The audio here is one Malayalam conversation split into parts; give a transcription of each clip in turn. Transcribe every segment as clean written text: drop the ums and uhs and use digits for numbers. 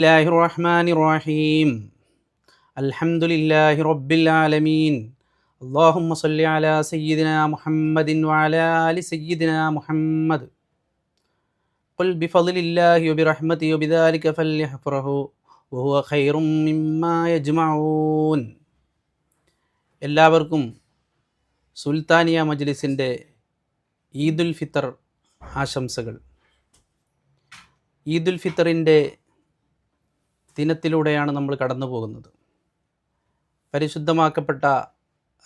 ബിസ്മില്ലാഹിർ റഹ്മാനിർ റഹീം. അൽഹംദുലില്ലാഹി റബ്ബിൽ ആലമീൻ. അല്ലാഹുമ്മ സ്വല്ലി അലാ സയ്യിദിനാ മുഹമ്മദിൻ വഅലാ ആലി സയ്യിദിനാ മുഹമ്മദ്. ഖുൽ ബിഫളില്ലാഹി വബിറഹ്മതിഹി വബിദാലിക ഫൽയഫ്റഹു വഹുവ ഖൈറും മിമ്മാ യജ്മഊൻ. എല്ലാവർക്കും സുൽത്താനിയ മജ്ലിസിൻ്റെ ഈദുൽ ഫിത്തർ ആശംസകൾ. ഈദുൽ ഫിത്തറിൻ്റെ ദിനത്തിലൂടെയാണ് നമ്മൾ കടന്നു പോകുന്നത്. പരിശുദ്ധമാക്കപ്പെട്ട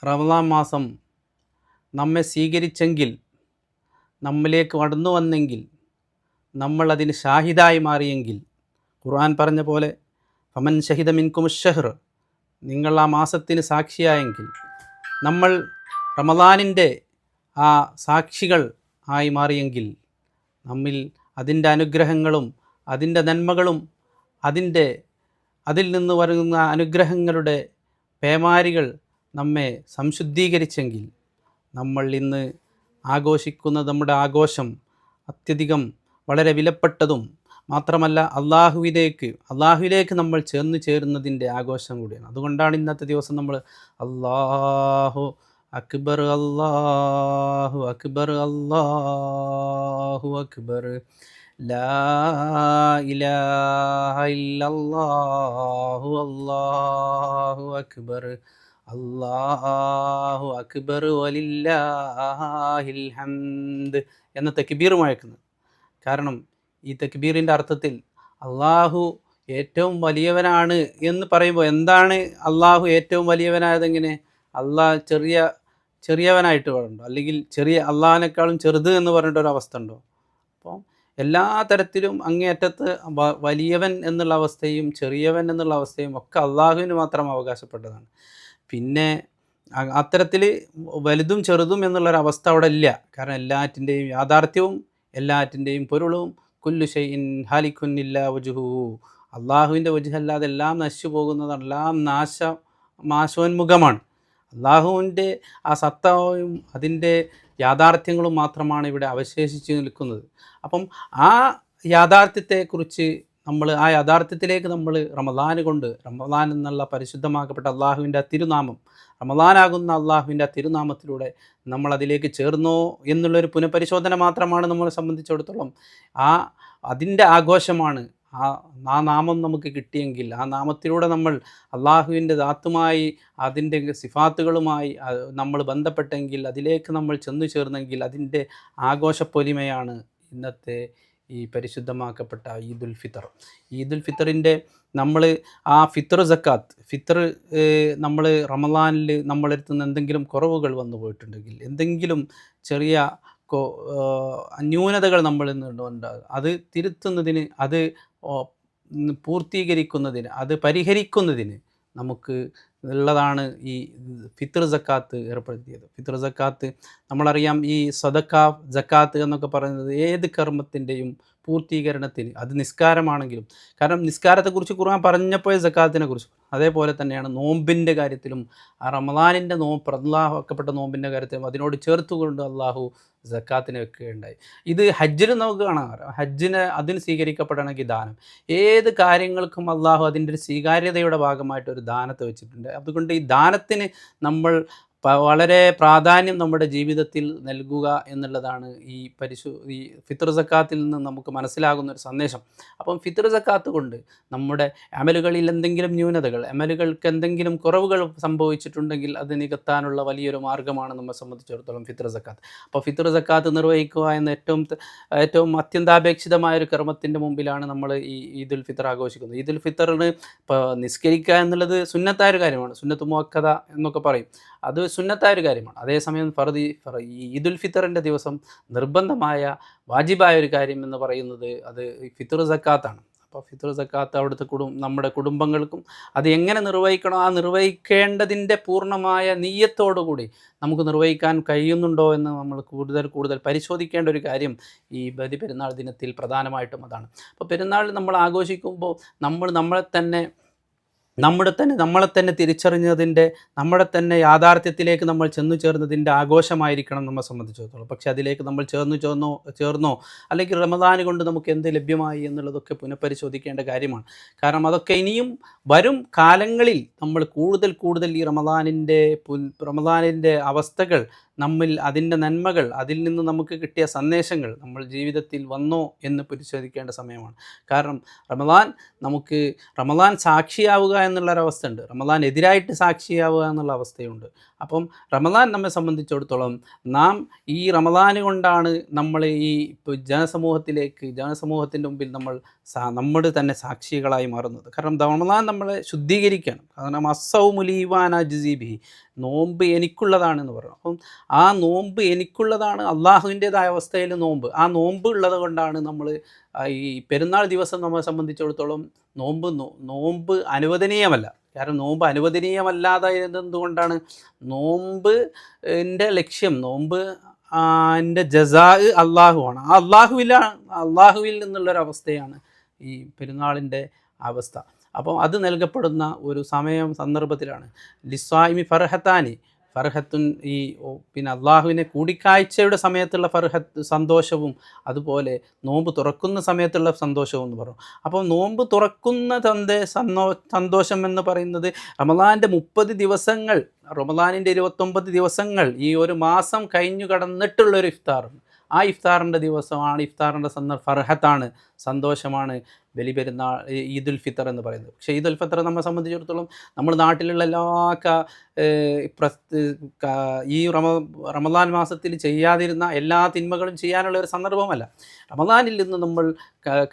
റമളാൻ മാസം നമ്മെ സ്വീകരിച്ചെങ്കിൽ, നമ്മിലേക്ക് കടന്നു വന്നെങ്കിൽ, നമ്മൾ അതിന് ഷാഹിദായി മാറിയെങ്കിൽ, ഖുർആൻ പറഞ്ഞ പോലെ ഫമൻ ഷഹിദ മിൻകുമുശ്ശഹ്ർ, നിങ്ങൾ ആ മാസത്തിന് സാക്ഷിയായെങ്കിൽ, നമ്മൾ റമളാനിൻ്റെ ആ സാക്ഷികൾ ആയി മാറിയെങ്കിൽ, നമ്മിൽ അതിൻ്റെ അനുഗ്രഹങ്ങളും അതിൻ്റെ നന്മകളും അതിൽ നിന്ന് വരുന്ന അനുഗ്രഹങ്ങളുടെ പേമാരികൾ നമ്മെ സംശുദ്ധീകരിച്ചെങ്കിൽ, നമ്മൾ ഇന്ന് ആഘോഷിക്കുന്ന നമ്മുടെ ആഘോഷം അത്യധികം വളരെ വിലപ്പെട്ടതും മാത്രമല്ല അള്ളാഹുവിലേക്ക് നമ്മൾ ചേരുന്നതിൻ്റെ ആഘോഷം കൂടിയാണ്. അതുകൊണ്ടാണ് ഇന്നത്തെ ദിവസം നമ്മൾ അല്ലാഹു അക്ബർ അല്ലാഹു അക്ബർ അല്ലാഹു അക്ബർ ലാ ഇലാഹ ഇല്ലല്ലാഹു അല്ലാഹു അക്ബർ അല്ലാഹു അക്ബർ വലില്ലാഹിൽ ഹംദ് എന്ന തക്ബീർ മുഴക്കുന്നത്. കാരണം ഈ തക്ബീറിൻ്റെ അർത്ഥത്തിൽ അള്ളാഹു ഏറ്റവും വലിയവനാണ് എന്ന് പറയുമ്പോൾ, എന്താണ് അള്ളാഹു ഏറ്റവും വലിയവനായതെങ്ങനെ? അള്ളാഹ് ചെറിയവനായിട്ട് പറയുന്നുണ്ടോ? അല്ലെങ്കിൽ അള്ളാഹിനേക്കാളും ചെറുത് എന്ന് പറഞ്ഞിട്ടൊരു അവസ്ഥ ഉണ്ടോ? അപ്പോൾ എല്ലാ തരത്തിലും അങ്ങേയറ്റത്ത് വലിയവൻ എന്നുള്ള അവസ്ഥയും ചെറിയവൻ എന്നുള്ള അവസ്ഥയും ഒക്കെ അള്ളാഹുവിന് മാത്രം അവകാശപ്പെട്ടതാണ്. പിന്നെ അത്തരത്തിൽ വലുതും ചെറുതും എന്നുള്ളൊരവസ്ഥ അവിടെ ഇല്ല. കാരണം എല്ലാറ്റിൻ്റെയും യാഥാർത്ഥ്യവും എല്ലാറ്റിൻ്റെയും പൊരുളും കുല്ലു ഷൈഇൻ ഹാലിക്കുൻ ഇല്ലാ വജ്ഹുഹു, അള്ളാഹുവിൻ്റെ വജ്ഹല്ലാതെ എല്ലാം നശിച്ചു പോകുന്നതാണ്, എല്ലാം നാശോന്മുഖമാണ്. അള്ളാഹുവിൻ്റെ ആ സത്തയും അതിൻ്റെ യാഥാർത്ഥ്യങ്ങളും മാത്രമാണ് ഇവിടെ അവശേഷിച്ച് നിൽക്കുന്നത്. അപ്പം ആ യാഥാർത്ഥ്യത്തിലേക്ക് നമ്മൾ റമളാൻ എന്നുള്ള പരിശുദ്ധമാക്കപ്പെട്ട അള്ളാഹുവിൻ്റെ തിരുനാമം, റമളാനാകുന്ന അള്ളാഹുവിൻ്റെ തിരുനാമത്തിലൂടെ നമ്മൾ അതിലേക്ക് ചേർന്നോ എന്നുള്ളൊരു പുനഃപരിശോധന മാത്രമാണ് നമ്മളെ സംബന്ധിച്ചിടത്തോളം. അതിൻ്റെ ആഘോഷമാണ്. ആ നാമം നമുക്ക് കിട്ടിയെങ്കിൽ, ആ നാമത്തിലൂടെ നമ്മൾ അള്ളാഹുവിൻ്റെ ദാത്തുമായി അതിൻ്റെ സിഫാത്തുകളുമായി നമ്മൾ ബന്ധപ്പെട്ടെങ്കിൽ, അതിലേക്ക് നമ്മൾ ചെന്നു ചേർന്നെങ്കിൽ, അതിൻ്റെ ആഘോഷപ്പൊലിമയാണ് ഇന്നത്തെ ഈ പരിശുദ്ധമാക്കപ്പെട്ട ഈദുൽ ഫിത്തർ. ഈദുൽ ഫിത്തറിൻ്റെ നമ്മൾ ആ ഫിത്തർ നമ്മൾ റമളാനിൽ നമ്മളെടുത്തു നിന്ന് എന്തെങ്കിലും കുറവുകൾ വന്നു പോയിട്ടുണ്ടെങ്കിൽ, എന്തെങ്കിലും ചെറിയ ന്യൂനതകൾ നമ്മളിൽ നിന്നുണ്ടാകും, അത് തിരുത്തുന്നതിന്, അത് പൂർത്തീകരിക്കുന്നതിന്, അത് പരിഹരിക്കുന്നതിന് നമുക്ക് ഉള്ളതാണ് ഈ ഫിത്ർ സക്കാത്ത് ഏർപ്പെടുത്തിയത്. ഫിത്ർ സക്കാത്ത് നമ്മളറിയാം, ഈ സക്കാത്ത് എന്നൊക്കെ പറയുന്നത് ഏത് കർമ്മത്തിൻ്റെയും പൂർത്തീകരണത്തിന്, അത് നിസ്കാരമാണെങ്കിലും, കാരണം നിസ്കാരത്തെക്കുറിച്ച് ഖുർആൻ പറഞ്ഞപ്പോൾ സക്കാത്തിനെ കുറിച്ച്, അതേപോലെ തന്നെയാണ് നോമ്പിൻ്റെ കാര്യത്തിലും, ആ റമളാനിൻ്റെ പ്രദാഹമാക്കപ്പെട്ട നോമ്പിൻ്റെ കാര്യത്തിലും അതിനോട് ചേർത്തുകൊണ്ട് അള്ളാഹു സക്കാത്തിനെ വെക്കുകയുണ്ടായി. ഇത് ഹജ്ജിൽ നമുക്ക് കാണാം. അതിന് സ്വീകരിക്കപ്പെടണമെങ്കിൽ ദാനം, ഏത് കാര്യങ്ങൾക്കും അള്ളാഹു അതിൻ്റെ ഒരു സ്വീകാര്യതയുടെ ഭാഗമായിട്ട് ഒരു ദാനത്തെ വെച്ചിട്ടുണ്ട്. അതുകൊണ്ട് ഈ ദാനത്തിന് നമ്മൾ വളരെ പ്രാധാന്യം നമ്മുടെ ജീവിതത്തിൽ നൽകുക എന്നുള്ളതാണ് ഈ ഫിത്ർ സക്കാത്തിൽ നിന്ന് നമുക്ക് മനസ്സിലാകുന്ന ഒരു സന്ദേശം. അപ്പം ഫിത്ർ സക്കാത്ത് കൊണ്ട് നമ്മുടെ അമലുകളിൽ എന്തെങ്കിലും ന്യൂനതകൾ, അമലുകൾക്ക് എന്തെങ്കിലും കുറവുകൾ സംഭവിച്ചിട്ടുണ്ടെങ്കിൽ അത് നികത്താനുള്ള വലിയൊരു മാർഗ്ഗമാണ് നമ്മെ സംബന്ധിച്ചിടത്തോളം ഫിത്ർ സക്കാത്ത്. അപ്പോൾ ഫിത്ർ സക്കാത്ത് നിർവഹിക്കുക എന്ന ഏറ്റവും അത്യന്താപേക്ഷിതമായൊരു കർമ്മത്തിൻ്റെ മുമ്പിലാണ് നമ്മൾ ഈ ഈദുൽ ഫിത്തർ ആഘോഷിക്കുന്നത്. ഈദുൽ ഫിത്തറിന് ഇപ്പോൾ നിസ്കരിക്കുക എന്നുള്ളത് സുന്നത്തായ ഒരു കാര്യമാണ്, സുന്നത്ത് മുഅക്കദ എന്നൊക്കെ പറയും, അത് സുന്നത്തായ ഒരു കാര്യമാണ്. അതേസമയം ഈ ഈദുൽ ഫിത്തറിൻ്റെ ദിവസം നിർബന്ധമായ വാജിബായ ഒരു കാര്യം എന്ന് പറയുന്നത് അത് ഫിത്ർ സക്കാത്താണ്. അപ്പോൾ ഫിത്ർ സക്കാത്ത് അവിടുത്തെ നമ്മുടെ കുടുംബങ്ങൾക്കും അത് എങ്ങനെ നിർവഹിക്കണോ ആ നിർവഹിക്കേണ്ടതിൻ്റെ പൂർണ്ണമായ നിയ്യത്തോടുകൂടി നമുക്ക് നിർവഹിക്കാൻ കഴിയുന്നുണ്ടോ എന്ന് നമ്മൾ കൂടുതൽ പരിശോധിക്കേണ്ട ഒരു കാര്യം ഈ ബലിപെരുന്നാൾ ദിനത്തിൽ പ്രധാനമായിട്ടും അതാണ്. അപ്പോൾ പെരുന്നാൾ നമ്മൾ ആഘോഷിക്കുമ്പോൾ നമ്മളെ തന്നെ നമ്മളെ തന്നെ തിരിച്ചറിഞ്ഞതിൻ്റെ, നമ്മുടെ തന്നെ യാഥാർത്ഥ്യത്തിലേക്ക് നമ്മൾ ചെന്നു ചേർന്നതിൻ്റെ ആഘോഷമായിരിക്കണം നമ്മെ സംബന്ധിച്ചിടത്തോളം. പക്ഷേ അതിലേക്ക് നമ്മൾ ചേർന്നോ അല്ലെങ്കിൽ റമദാൻ കൊണ്ട് നമുക്ക് എന്ത് ലഭ്യമായി എന്നുള്ളതൊക്കെ പുനഃപരിശോധിക്കേണ്ട കാര്യമാണ്. കാരണം അതൊക്കെ ഇനിയും വരും കാലങ്ങളിൽ നമ്മൾ കൂടുതൽ ഈ റമദാനിൻ്റെ അവസ്ഥകൾ നമ്മിൽ, അതിൻ്റെ നന്മകൾ, അതിൽ നിന്ന് നമുക്ക് കിട്ടിയ സന്ദേശങ്ങൾ നമ്മൾ ജീവിതത്തിൽ വന്നോ എന്ന് പരിശോധിക്കേണ്ട സമയമാണ്. കാരണം റമദാൻ സാക്ഷിയാവുക എന്നുള്ളൊരവസ്ഥ ഉണ്ട്, റമദാൻ എതിരായിട്ട് സാക്ഷിയാവുക എന്നുള്ള അവസ്ഥയുണ്ട്. അപ്പം റമദാൻ നമ്മെ സംബന്ധിച്ചിടത്തോളം നാം ഈ റമദാൻ കൊണ്ടാണ് നമ്മൾ ഈ ജനസമൂഹത്തിൻ്റെ മുമ്പിൽ നമ്മൾ തന്നെ സാക്ഷികളായി മാറുന്നത്. കാരണം റമദാൻ നമ്മളെ ശുദ്ധീകരിക്കുകയാണ്. കാരണം അസ്സൗമുലീവാന ജിസീബി, നോമ്പ് എനിക്കുള്ളതാണെന്ന് പറഞ്ഞു. അപ്പം ആ നോമ്പ് എനിക്കുള്ളതാണ്, അള്ളാഹുവിൻ്റേതായ അവസ്ഥയിൽ നോമ്പ്. ആ നോമ്പ് ഉള്ളത് കൊണ്ടാണ് നമ്മൾ ഈ പെരുന്നാൾ ദിവസം നമ്മളെ സംബന്ധിച്ചിടത്തോളം നോമ്പ് അനുവദനീയമല്ല. കാരണം നോമ്പ് അനുവദനീയമല്ലാതായതെന്തുകൊണ്ടാണ്? നോമ്പിൻ്റെ ലക്ഷ്യം, എൻ്റെ ജസാ അള്ളാഹുവാണ്. ആ അള്ളാഹുവിൽ നിന്നുള്ളൊരവസ്ഥയാണ് ഈ പെരുന്നാളിൻ്റെ അവസ്ഥ. അപ്പോൾ അത് നൽകപ്പെടുന്ന ഒരു സന്ദർഭത്തിലാണ് ലിസ്വായിമി ഫർഹത്തുൻ, പിന്നെ അള്ളാഹുവിനെ കൂടിക്കാഴ്ചയുടെ സമയത്തുള്ള സന്തോഷവും അതുപോലെ നോമ്പ് തുറക്കുന്ന സമയത്തുള്ള സന്തോഷവും എന്ന് പറഞ്ഞു. അപ്പോൾ നോമ്പ് തുറക്കുന്ന സന്തോഷം എന്ന് പറയുന്നത് റമദാൻ്റെ 30 ദിവസങ്ങൾ, റമദാനിൻ്റെ 29 ദിവസങ്ങൾ, ഈ ഒരു മാസം കഴിഞ്ഞു കടന്നിട്ടുള്ളൊരു ഇഫ്താറാണ്. ആ ഇഫ്താറിൻ്റെ ദിവസമാണ്, ഇഫ്താറിൻ്റെ ഫർഹത്താണ്, സന്തോഷമാണ് ബലിപെരുന്നാൾ, ഈദുൽ ഫിത്തർ എന്ന് പറയുന്നത്. പക്ഷേ ഈദുൽ ഫിത്തർ നമ്മെ സംബന്ധിച്ചിടത്തോളം നമ്മൾ നാട്ടിലുള്ള എല്ലാ ഈ റമദാൻ മാസത്തിൽ ചെയ്യാതിരുന്ന എല്ലാ തിന്മകളും ചെയ്യാനുള്ള ഒരു സന്ദർഭമല്ല. റമദാനിൽ നിന്ന് നമ്മൾ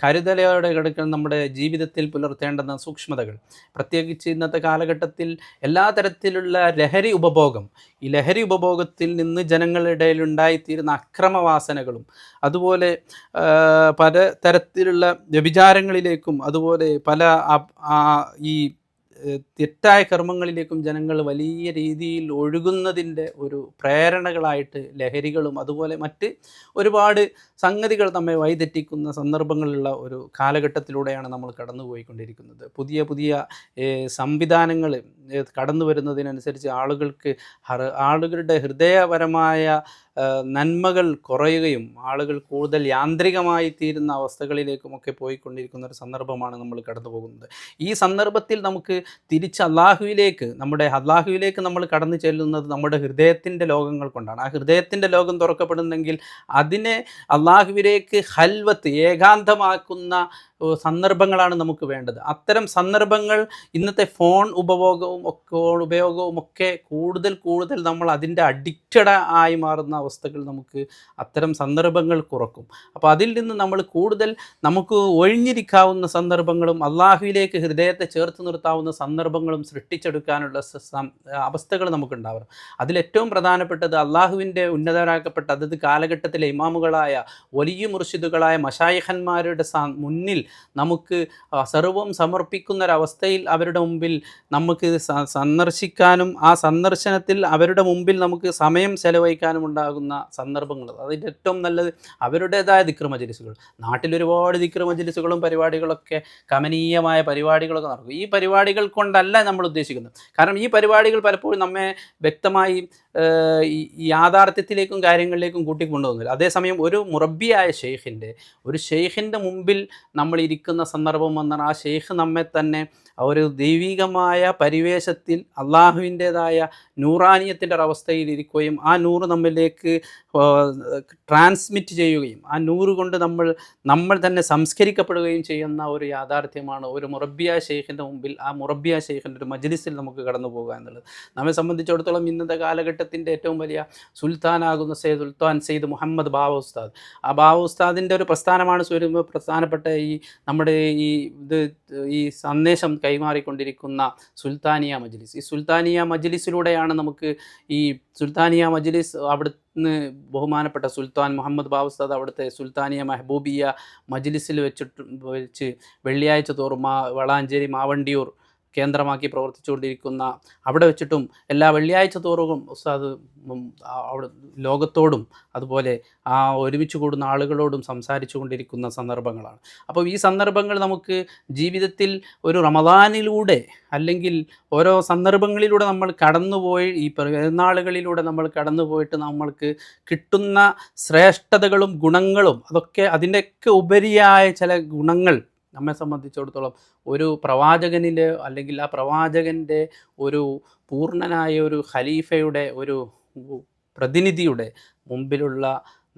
കരുതലോടെ കിടക്കുന്ന നമ്മുടെ ജീവിതത്തിൽ പുലർത്തേണ്ടുന്ന സൂക്ഷ്മതകൾ, പ്രത്യേകിച്ച് ഇന്നത്തെ കാലഘട്ടത്തിൽ എല്ലാ തരത്തിലുള്ള ഈ ലഹരി ഉപഭോഗത്തിൽ നിന്ന് ജനങ്ങളുടെ ഇടയിൽ ഉണ്ടായിത്തീരുന്ന അക്രമവാസനകളും, അതുപോലെ പല തരത്തിലുള്ള വ്യഭിചാരങ്ങളിലേക്കും, അതുപോലെ പല ഈ തെറ്റായ കർമ്മങ്ങളിലേക്കും ജനങ്ങൾ വലിയ രീതിയിൽ ഒഴുകുന്നതിൻ്റെ ഒരു പ്രേരണകളായിട്ട് ലഹരികളും അതുപോലെ മറ്റ് ഒരുപാട് സംഗതികൾ നമ്മെ വഴിതെറ്റിക്കുന്ന സന്ദർഭങ്ങളുള്ള ഒരു കാലഘട്ടത്തിലൂടെയാണ് നമ്മൾ കടന്നുപോയിക്കൊണ്ടിരിക്കുന്നത്. പുതിയ സംവിധാനങ്ങൾ കടന്നു വരുന്നതിനനുസരിച്ച് ആളുകളുടെ ഹൃദയപരമായ നന്മകൾ കുറയുകയും ആളുകൾ കൂടുതൽ യാന്ത്രികമായി തീരുന്ന അവസ്ഥകളിലേക്കുമൊക്കെ പോയിക്കൊണ്ടിരിക്കുന്ന ഒരു സന്ദർഭമാണ് നമ്മൾ കടന്നു പോകുന്നത്. ഈ സന്ദർഭത്തിൽ നമുക്ക് തിരിച്ച് അള്ളാഹുവിലേക്ക് നമ്മൾ കടന്നു ചെല്ലുന്നത് നമ്മുടെ ഹൃദയത്തിൻ്റെ ലോകങ്ങൾ കൊണ്ടാണ്. ആ ഹൃദയത്തിൻ്റെ ലോകം തുറക്കപ്പെടുന്നെങ്കിൽ അതിനെ അള്ളാഹുവിലേക്ക് ഏകാന്തമാക്കുന്ന സന്ദർഭങ്ങളാണ് നമുക്ക് വേണ്ടത്. അത്തരം സന്ദർഭങ്ങൾ ഇന്നത്തെ ഫോൺ ഉപയോഗവും ഒക്കെ കൂടുതൽ നമ്മൾ അതിൻ്റെ അഡിക്റ്റഡ് ആയി മാറുന്ന അവസ്ഥകൾ നമുക്ക് അത്തരം സന്ദർഭങ്ങൾ കുറക്കും. അപ്പോൾ അതിൽ നിന്ന് നമ്മൾ നമുക്ക് ഒഴിഞ്ഞിരിക്കാവുന്ന സന്ദർഭങ്ങളും അള്ളാഹുവിലേക്ക് ഹൃദയത്തെ ചേർത്ത് നിർത്താവുന്ന സന്ദർഭങ്ങളും സൃഷ്ടിച്ചെടുക്കാനുള്ള അവസ്ഥകൾ നമുക്കുണ്ടാവണം. അതിലേറ്റവും പ്രധാനപ്പെട്ടത് അള്ളാഹുവിൻ്റെ ഉന്നതരാക്കപ്പെട്ട അതത് കാലഘട്ടത്തിലെ ഇമാമുകളായ വലിയ മുർഷിദുകളായ മശായിഖന്മാരുടെ മുന്നിൽ നമുക്ക് സർവം സമർപ്പിക്കുന്നൊരവസ്ഥയിൽ അവരുടെ മുമ്പിൽ നമുക്ക് സന്ദർശിക്കാനും ആ സന്ദർശനത്തിൽ അവരുടെ മുമ്പിൽ നമുക്ക് സമയം ചെലവഴിക്കാനും ഉണ്ടാകുന്ന സന്ദർഭങ്ങൾ, അതിൻ്റെ ഏറ്റവും നല്ലത് അവരുടേതായ ദിക്ർ മജ്‌ലിസുകൾ. നാട്ടിലൊരുപാട് ദിക്ർ മജ്‌ലിസുകളും പരിപാടികളൊക്കെ, കമനീയമായ പരിപാടികളൊക്കെ നടക്കും. ഈ പരിപാടികൾ കൊണ്ടല്ല നമ്മൾ ഉദ്ദേശിക്കുന്നത്. കാരണം ഈ പരിപാടികൾ പലപ്പോഴും നമ്മെ വ്യക്തമായി യാഥാർത്ഥ്യത്തിലേക്കും കാര്യങ്ങളിലേക്കും കൂട്ടിക്കൊണ്ടുപോകുന്നില്ല. അതേസമയം ഒരു ഷെയ്ഖിൻ്റെ മുമ്പിൽ നമ്മൾ ഇരിക്കുന്ന സന്ദർഭം വന്നാൽ ആ ഷെയ്ഖ് നമ്മെ തന്നെ ഒരു ദൈവികമായ പരിവേശത്തിൽ അള്ളാഹുവിൻ്റേതായ നൂറാനിയത്തിൻ്റെ ഒരവസ്ഥയിൽ ഇരിക്കുകയും ആ നൂറ് നമ്മിലേക്ക് ട്രാൻസ്മിറ്റ് ചെയ്യുകയും ആ നൂറ് കൊണ്ട് നമ്മൾ തന്നെ സംസ്കരിക്കപ്പെടുകയും ചെയ്യുന്ന ഒരു യാഥാർത്ഥ്യമാണ് ഒരു മുറബ്ബിയ ഷെയ്ഖിൻ്റെ മുമ്പിൽ, ആ മുറബ്ബിയ ഷെയ്ഖിൻ്റെ ഒരു മജ്‌ലിസിൽ നമുക്ക് കടന്നു പോകുക എന്നുള്ളത്. നമ്മെ സംബന്ധിച്ചിടത്തോളം ഇന്നത്തെ കാലഘട്ടത്തിൻ്റെ ഏറ്റവും വലിയ സുൽത്താനാകുന്ന സുൽത്താൻ സെയ്ദ് മുഹമ്മദ് ബാവ ഉസ്താദ്, ആ ബാവ ഉസ്താദിൻ്റെ ഒരു പ്രസ്ഥാനമാണ് പ്രധാനപ്പെട്ട നമ്മുടെ ഈ സന്ദേശം കൈമാറിക്കൊണ്ടിരിക്കുന്ന സുൽത്താനിയ മജ്‌ലിസ്. ഈ സുൽത്താനിയ മജ്‌ലിസിലൂടെയാണ് നമുക്ക് ഈ സുൽത്താനിയ മജ്‌ലിസ് അവിടുന്ന് ബഹുമാനപ്പെട്ട സുൽത്താൻ മുഹമ്മദ് ബാവ ഉസ്താദ് അവിടുത്തെ സുൽത്താനിയ മെഹബൂബിയ മജ്‌ലിസിൽ വെച്ച് വെള്ളിയാഴ്ച തോറും വളാഞ്ചേരി മാവണ്ടിയൂർ കേന്ദ്രമാക്കി പ്രവർത്തിച്ചുകൊണ്ടിരിക്കുന്ന, അവിടെ വെച്ചിട്ടും എല്ലാ വെള്ളിയാഴ്ച തോറും ഉസ്താദ് അവിടെ ലോകത്തോടും അതുപോലെ ആ ഒരുമിച്ച് കൂടുന്ന ആളുകളോടും സംസാരിച്ചു കൊണ്ടിരിക്കുന്ന സന്ദർഭങ്ങളാണ്. അപ്പോൾ ഈ സന്ദർഭങ്ങൾ നമുക്ക് ജീവിതത്തിൽ ഒരു റമദാനിലൂടെ അല്ലെങ്കിൽ ഓരോ സന്ദർഭങ്ങളിലൂടെ നമ്മൾ കടന്നുപോയി, ഈ പെരുന്നാളുകളിലൂടെ നമ്മൾ കടന്നുപോയിട്ട് നമ്മൾക്ക് കിട്ടുന്ന ശ്രേഷ്ഠതകളും ഗുണങ്ങളും അതൊക്കെ അതിൻ്റെയൊക്കെ ഉപരിയായ ചില ഗുണങ്ങൾ നമ്മെ സംബന്ധിച്ചിടത്തോളം ഒരു പ്രവാചകനിൽ അല്ലെങ്കിൽ ആ പ്രവാചകൻ്റെ ഒരു പൂർണ്ണനായ ഒരു ഖലീഫയുടെ ഒരു പ്രതിനിധിയുടെ മുമ്പിലുള്ള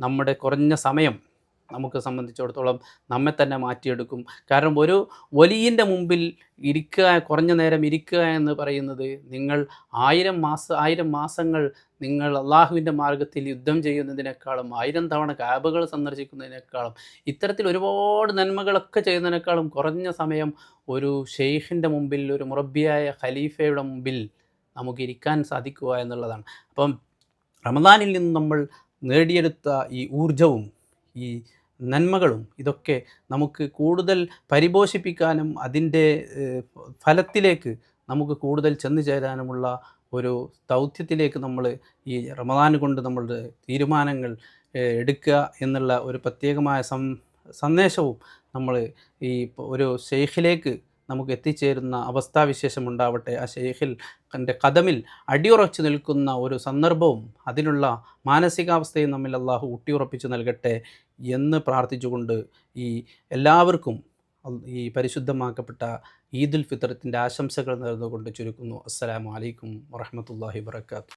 നമ്മുടെ കുറഞ്ഞ സമയം നമുക്ക് സംബന്ധിച്ചിടത്തോളം നമ്മെ തന്നെ മാറ്റിയെടുക്കും. കാരണം ഒരു വലിയൻ്റെ മുമ്പിൽ ഇരിക്കുക, കുറഞ്ഞ നേരം ഇരിക്കുക എന്ന് പറയുന്നത് നിങ്ങൾ 1000 മാസങ്ങൾ നിങ്ങൾ അള്ളാഹുവിൻ്റെ മാർഗത്തിൽ യുദ്ധം ചെയ്യുന്നതിനേക്കാളും 1000 തവണ കാബകൾ സന്ദർശിക്കുന്നതിനേക്കാളും ഇത്തരത്തിൽ ഒരുപാട് നന്മകളൊക്കെ ചെയ്യുന്നതിനേക്കാളും കുറഞ്ഞ സമയം ഒരു ഷെയ്ഖിൻ്റെ മുമ്പിൽ, ഒരു മുറബ്ബിയായ ഖലീഫയുടെ മുമ്പിൽ നമുക്ക് ഇരിക്കാൻ സാധിക്കുക എന്നുള്ളതാണ്. അപ്പം റമദാനിൽ നിന്ന് നമ്മൾ നേടിയെടുത്ത ഈ ഊർജവും ഈ നന്മകളും ഇതൊക്കെ നമുക്ക് കൂടുതൽ പരിപോഷിപ്പിക്കാനും അതിൻ്റെ ഫലത്തിലേക്ക് നമുക്ക് കൂടുതൽ ചെന്നു ചേരാനുമുള്ള ഒരു ദൗത്യത്തിലേക്ക് നമ്മൾ ഈ റമദാൻ കൊണ്ട് നമ്മളുടെ തീരുമാനങ്ങൾ എടുക്കുക എന്നുള്ള ഒരു പ്രത്യേകമായ സന്ദേശവും നമ്മൾ ഈ ഒരു ഷെയ്ഖിലേക്ക് നമുക്ക് എത്തിച്ചേരുന്ന അവസ്ഥാവിശേഷം ഉണ്ടാവട്ടെ. ആ ഷെയ്ഖിൽ എൻ്റെ കദമിൽ അടിയുറച്ചു നിൽക്കുന്ന ഒരു സന്ദർഭവും അതിനുള്ള മാനസികാവസ്ഥയും നമ്മിൽ അള്ളാഹു ഊട്ടിയുറപ്പിച്ച് നൽകട്ടെ എന്ന് പ്രാർത്ഥിച്ചുകൊണ്ട് ഈ എല്ലാവർക്കും ഈ പരിശുദ്ധമാക്കപ്പെട്ട ഈദുൽ ഫിത്തറത്തിൻ്റെ ആശംസകൾ നേർന്നുകൊണ്ട് ചുരുക്കുന്നു. അസ്സലാമു അലൈക്കും വറഹ്മത്തുള്ളാഹി വബറകാതുഹു.